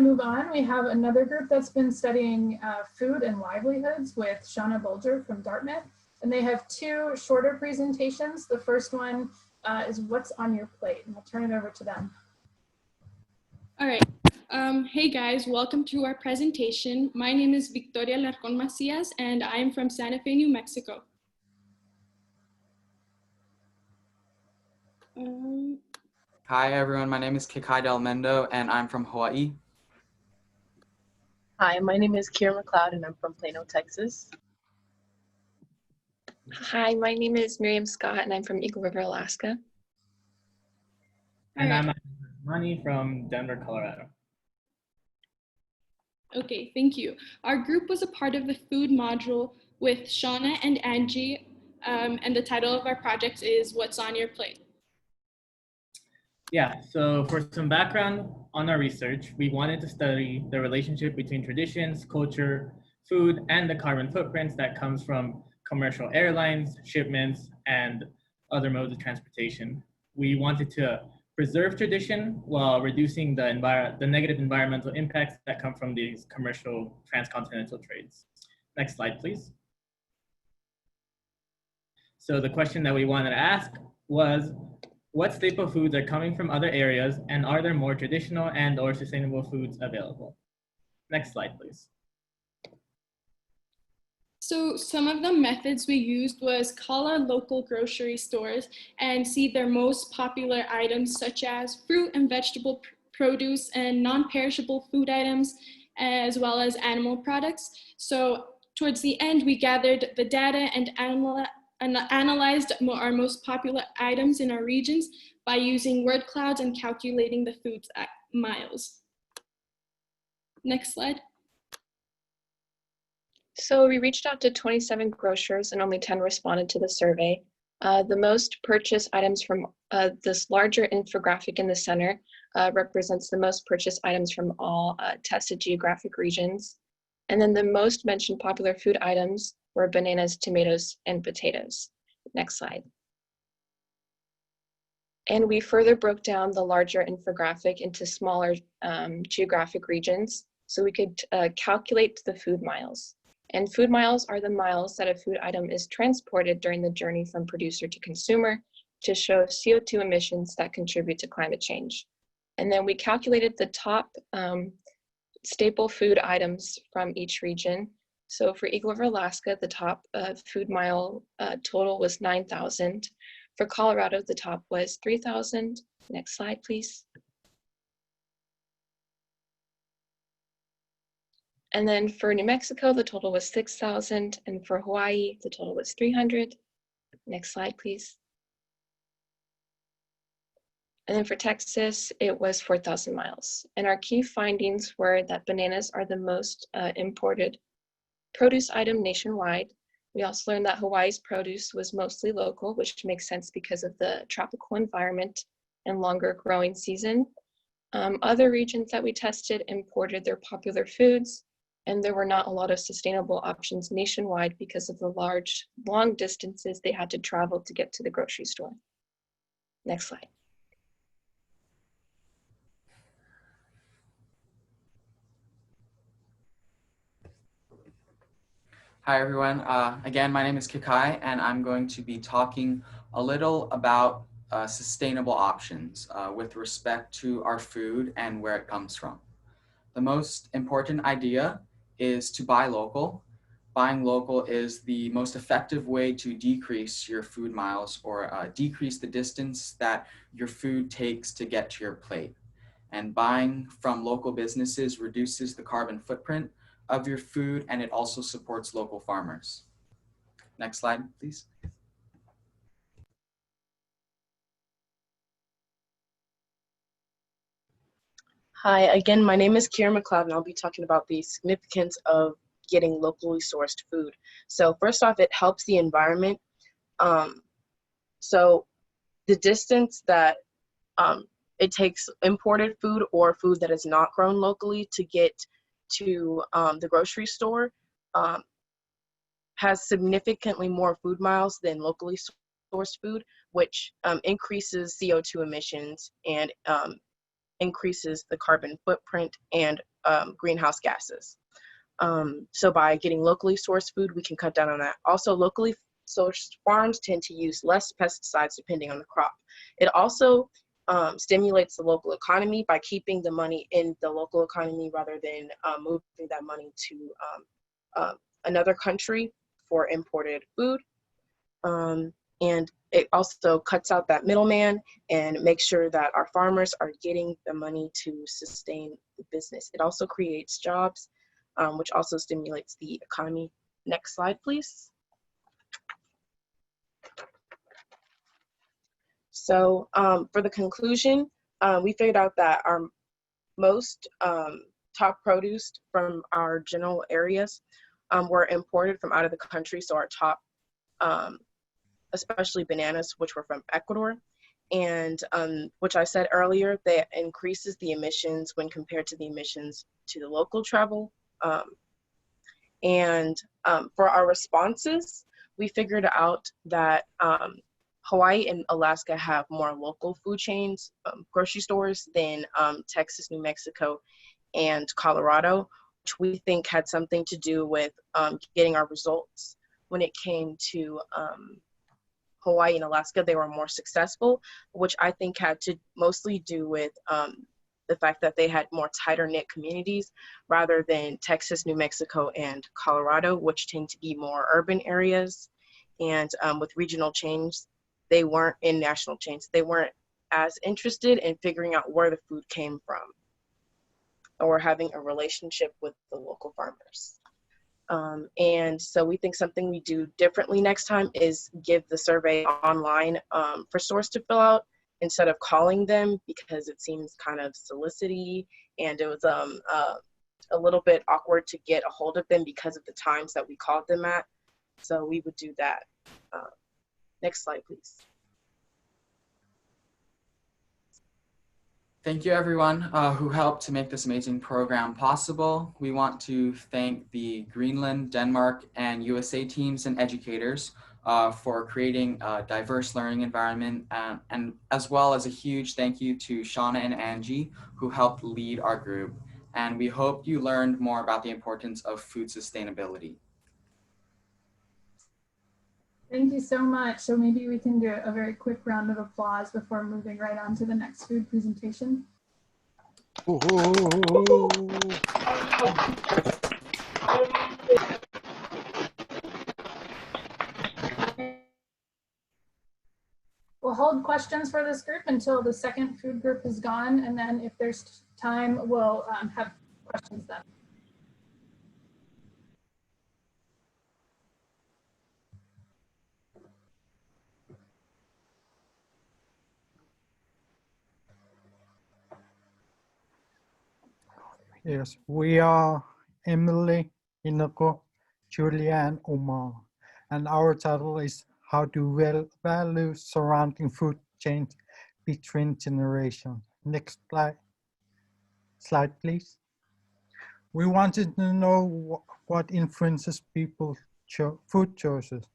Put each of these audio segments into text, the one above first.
move on, we have another group that's been studying food and livelihoods with Shauna Bulger from Dartmouth. And they have two shorter presentations. The first one is what's on your plate, and I'll turn it over to them. All right. Hey guys, welcome to our presentation. My name is Victoria Larcon Macias, and I'm from Santa Fe, New Mexico. Hi everyone, my name is Kikai Del Mendo and I'm from Hawaii. Hi, my name is Kira McLeod and I'm from Plano, Texas. Hi, my name is Miriam Scott and I'm from Eagle River, Alaska. And I'm Money from Denver, Colorado. Okay, thank you. Our group was a part of the food module with Shauna and Angie, and the title of our project is What's on Your Plate? Yeah, so for some background on our research, we wanted to study the relationship between traditions, culture, food, and the carbon footprints that comes from commercial airlines, shipments, and other modes of transportation. We wanted to preserve tradition while reducing the negative environmental impacts that come from these commercial transcontinental trades. Next slide, please. So the question that we wanted to ask was, what staple foods are coming from other areas, and are there more traditional and or sustainable foods available? Next slide, please. So some of the methods we used was call our local grocery stores and see their most popular items such as fruit and vegetable produce and non-perishable food items, as well as animal products. So towards the end, we gathered the data and analyzed our most popular items in our regions by using word clouds and calculating the foods at miles. Next slide. So we reached out to 27 grocers and only 10 responded to the survey. The most purchased items from this larger infographic in the center represents the most purchased items from all tested geographic regions. And then the most mentioned popular food items were bananas, tomatoes, and potatoes. Next slide. And we further broke down the larger infographic into smaller geographic regions so we could calculate the food miles. And food miles are the miles that a food item is transported during the journey from producer to consumer to show CO2 emissions that contribute to climate change. And then we calculated the top staple food items from each region. So for Eagle River, Alaska, the top food mile total was 9,000. For Colorado, the top was 3,000. Next slide, please. And then for New Mexico, the total was 6,000. And for Hawaii, the total was 300. Next slide, please. And then for Texas, it was 4,000 miles. And our key findings were that bananas are the most imported produce item nationwide. We also learned that Hawaii's produce was mostly local, which makes sense because of the tropical environment and longer growing season. Other regions that we tested imported their popular foods, and there were not a lot of sustainable options nationwide because of the long distances they had to travel to get to the grocery store. Next slide. Hi everyone, again my name is Kikai and I'm going to be talking a little about sustainable options with respect to our food and where it comes from. The most important idea is to buy local. Buying local is the most effective way to decrease your food miles or decrease the distance that your food takes to get to your plate. And buying from local businesses reduces the carbon footprint of your food, and it also supports local farmers. Next slide, please. Hi, again, my name is Kira McLeod, and I'll be talking about the significance of getting locally sourced food. So first off, it helps the environment. So the distance that it takes imported food or food that is not grown locally to get to the grocery store has significantly more food miles than locally sourced food, which increases CO2 emissions and increases the carbon footprint and greenhouse gases. So by getting locally sourced food, we can cut down on that. Also, locally sourced farms tend to use less pesticides depending on the crop. It also stimulates the local economy by keeping the money in the local economy rather than moving that money to another country for imported food. And it also cuts out that middleman and makes sure that our farmers are getting the money to sustain the business. It also creates jobs, which also stimulates the economy. Next slide, please. So for the conclusion, we figured out that our most top produce from our general areas were imported from out of the country. So our top, especially bananas, which were from Ecuador, and which I said earlier, that increases the emissions when compared to the emissions to the local travel. For our responses, we figured out that Hawaii and Alaska have more local food chains, grocery stores than Texas, New Mexico, and Colorado, which we think had something to do with getting our results. When it came to Hawaii and Alaska, they were more successful, which I think had to mostly do with the fact that they had more tighter knit communities rather than Texas, New Mexico, and Colorado, which tend to be more urban areas. And with regional chains, they weren't in national chains. They weren't as interested in figuring out where the food came from or having a relationship with the local farmers. And so we think something we do differently next time is give the survey online for stores to fill out instead of calling them, because it seems kind of solicity, and it was a little bit awkward to get a hold of them because of the times that we called them at. So we would do that. Next slide, please. Thank you, everyone who helped to make this amazing program possible. We want to thank the Greenland, Denmark, and USA teams and educators for creating a diverse learning environment, and as well as a huge thank you to Shauna and Angie who helped lead our group. And we hope you learned more about the importance of food sustainability. Thank you so much. So maybe we can do a very quick round of applause before moving right on to the next food presentation. We'll hold questions for this group until the second food group is gone, and then if there's time, we'll have questions then. Yes, we are Emily, Inoko, Julia, and Omar, and our title is How to Value Surrounding Food Chains Between Generations. Next slide, please. We wanted to know what influences people's food choices,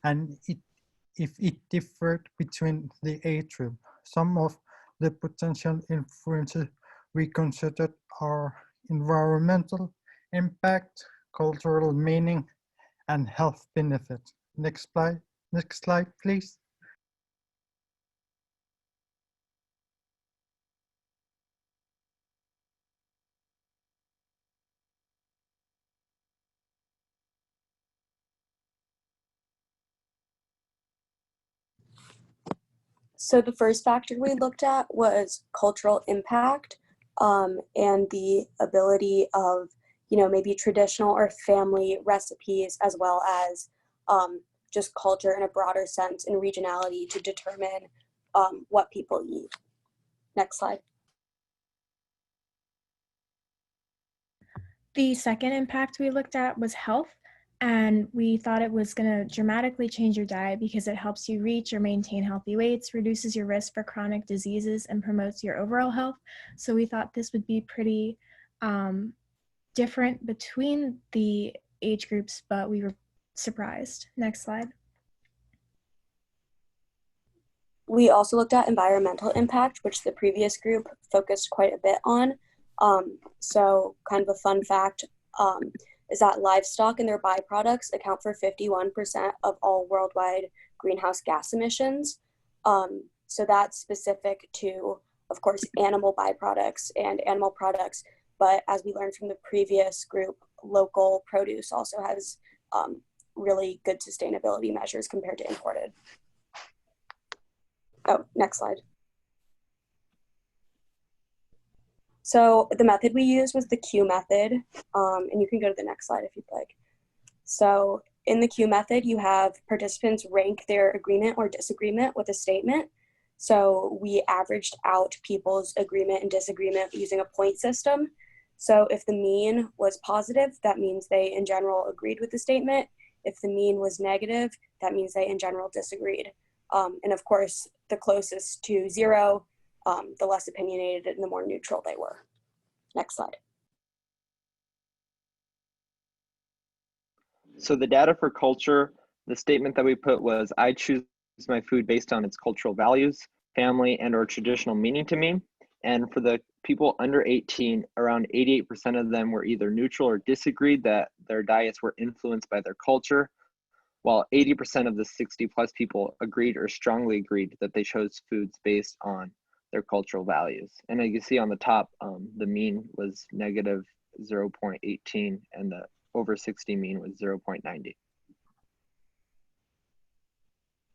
and if it differed between the age group. Some of the potential influences we considered are environmental impact, cultural meaning, and health benefits. Next slide, please. So the first factor we looked at was cultural impact, and the ability of, maybe traditional or family recipes, as well as just culture in a broader sense and regionality to determine what people eat. Next slide. The second impact we looked at was health, and we thought it was going to dramatically change your diet because it helps you reach or maintain healthy weights, reduces your risk for chronic diseases, and promotes your overall health. So we thought this would be pretty different between the age groups, but we were surprised. Next slide. We also looked at environmental impact, which the previous group focused quite a bit on. So kind of a fun fact is that livestock and their byproducts account for 51% of all worldwide greenhouse gas emissions. So that's specific to, of course, animal byproducts and animal products. But as we learned from the previous group, local produce also has really good sustainability measures compared to imported. Oh, next slide. So the method we used was the Q method, and you can go to the next slide if you'd like. So in the Q method, you have participants rank their agreement or disagreement with a statement. So we averaged out people's agreement and disagreement using a point system. So if the mean was positive, that means they in general agreed with the statement. If the mean was negative, that means they in general disagreed. And of course, the closest to 0, the less opinionated and the more neutral they were. Next slide. So the data for culture, the statement that we put was, I choose my food based on its cultural values, family, and or traditional meaning to me. And for the people under 18, around 88% of them were either neutral or disagreed that their diets were influenced by their culture, while 80% of the 60 plus people agreed or strongly agreed that they chose foods based on their cultural values. And as you can see on the top, the mean was negative 0.18 and the over 60 mean was 0.90.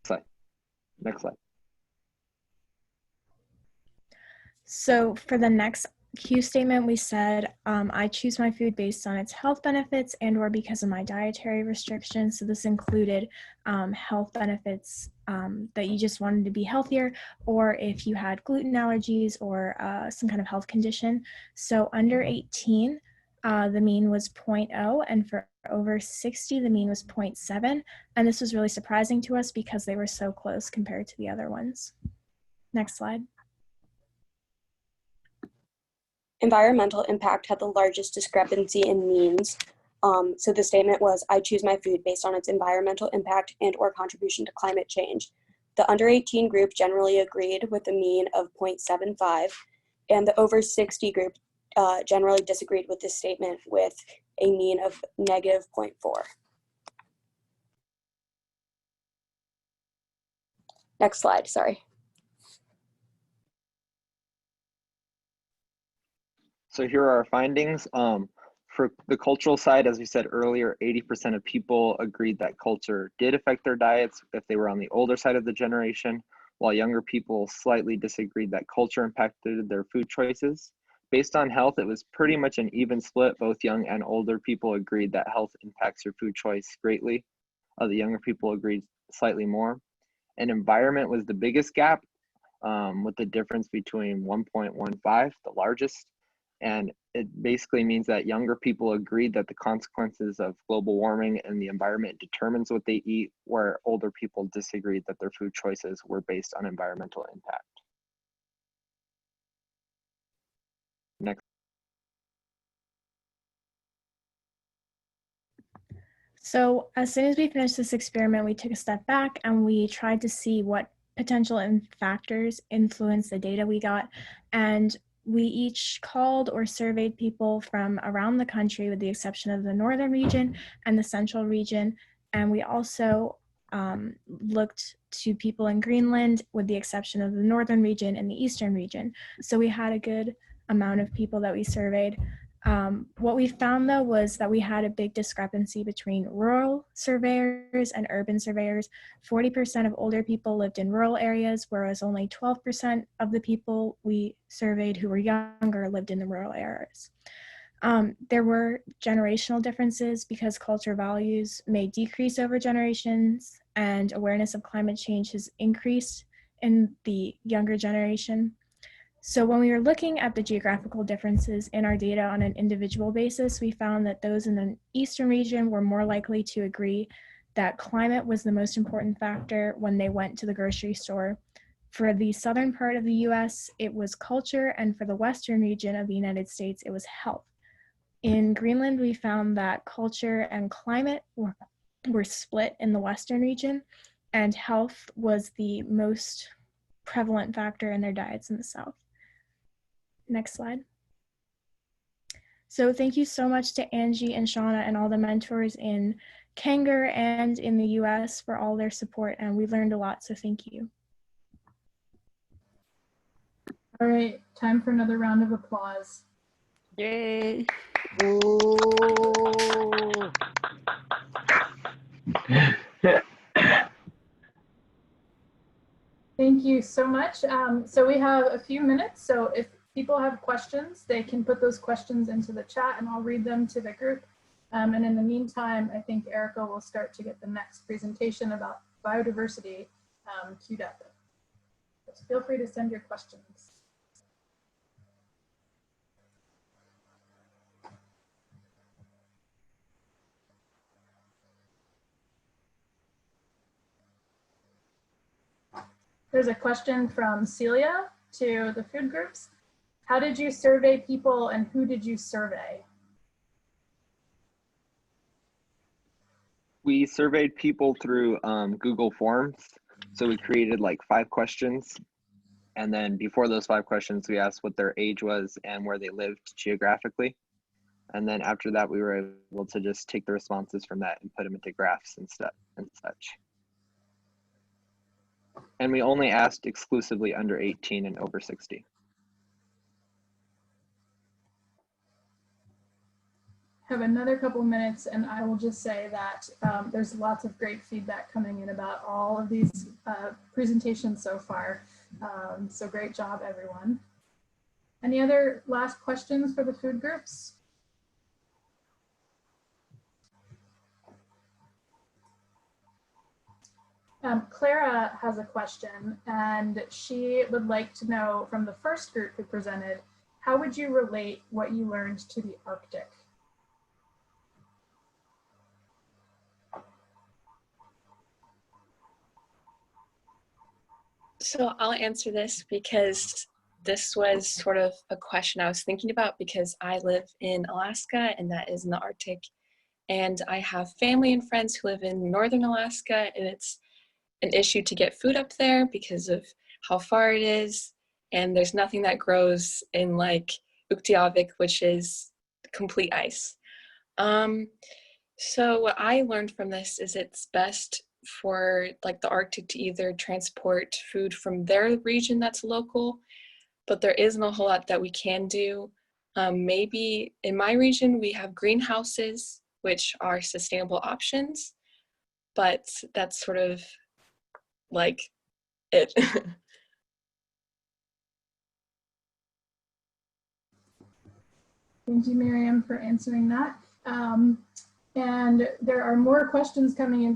Slide. Next slide. So for the next Q statement, we said, I choose my food based on its health benefits and or because of my dietary restrictions. So this included health benefits that you just wanted to be healthier, or if you had gluten allergies or some kind of health condition. So under 18, the mean was 0.0, and for over 60, the mean was 0.7. And this was really surprising to us because they were so close compared to the other ones. Next slide. Environmental impact had the largest discrepancy in means. So the statement was, I choose my food based on its environmental impact and or contribution to climate change. The under 18 group generally agreed with a mean of 0.75, and the over 60 group generally disagreed with this statement with a mean of negative 0.4. Next slide, sorry. So here are our findings. For the cultural side, as we said earlier, 80% of people agreed that culture did affect their diets if they were on the older side of the generation, while younger people slightly disagreed that culture impacted their food choices. Based on health, it was pretty much an even split. Both young and older people agreed that health impacts your food choice greatly. The younger people agreed slightly more. And environment was the biggest gap, with the difference between 1.15, the largest. And it basically means that younger people agreed that the consequences of global warming and the environment determines what they eat, where older people disagreed that their food choices were based on environmental impact. Next. So as soon as we finished this experiment, we took a step back and we tried to see what potential factors influence the data we got. And we each called or surveyed people from around the country with the exception of the northern region and the central region. And we also looked to people in Greenland with the exception of the northern region and the eastern region. So we had a good amount of people that we surveyed. What we found though was that we had a big discrepancy between rural surveyors and urban surveyors. 40% of older people lived in rural areas, whereas only 12% of the people we surveyed who were younger lived in the rural areas. There were generational differences because culture values may decrease over generations and awareness of climate change has increased in the younger generation. So when we were looking at the geographical differences in our data on an individual basis, we found that those in the eastern region were more likely to agree that climate was the most important factor when they went to the grocery store. For the southern part of the US, it was culture, and for the western region of the United States, it was health. In Greenland, we found that culture and climate were split in the western region, and health was the most prevalent factor in their diets in the south. Next slide. So thank you so much to Angie and Shauna and all the mentors in Kanger and in the US for all their support, and we learned a lot, so thank you. All right, time for another round of applause. Yay. Thank you so much. So we have a few minutes, so if people have questions, they can put those questions into the chat and I'll read them to the group. And in the meantime, I think Erica will start to get the next presentation about biodiversity queued up. So feel free to send your questions. There's a question from Celia to the food groups. How did you survey people and who did you survey? We surveyed people through Google Forms. So we created like 5 questions. And then before those 5 questions, we asked what their age was and where they lived geographically. And then after that, we were able to just take the responses from that and put them into graphs and stuff and such. And we only asked exclusively under 18 and over 60. Have another couple minutes and I will just say that there's lots of great feedback coming in about all of these presentations so far. So great job, everyone. Any other last questions for the food groups? Clara has a question and she would like to know from the first group who presented, how would you relate what you learned to the Arctic? So I'll answer this because this was sort of a question I was thinking about because I live in Alaska and that is in the Arctic. And I have family and friends who live in northern Alaska and it's an issue to get food up there because of how far it is. And there's nothing that grows in like Uktiavik, which is complete ice. So what I learned from this is it's best for like the Arctic to either transport food from their region that's local, but there isn't a whole lot that we can do. Maybe in my region, we have greenhouses, which are sustainable options, but that's sort of like it. Thank you, Miriam, for answering that. And there are more questions coming in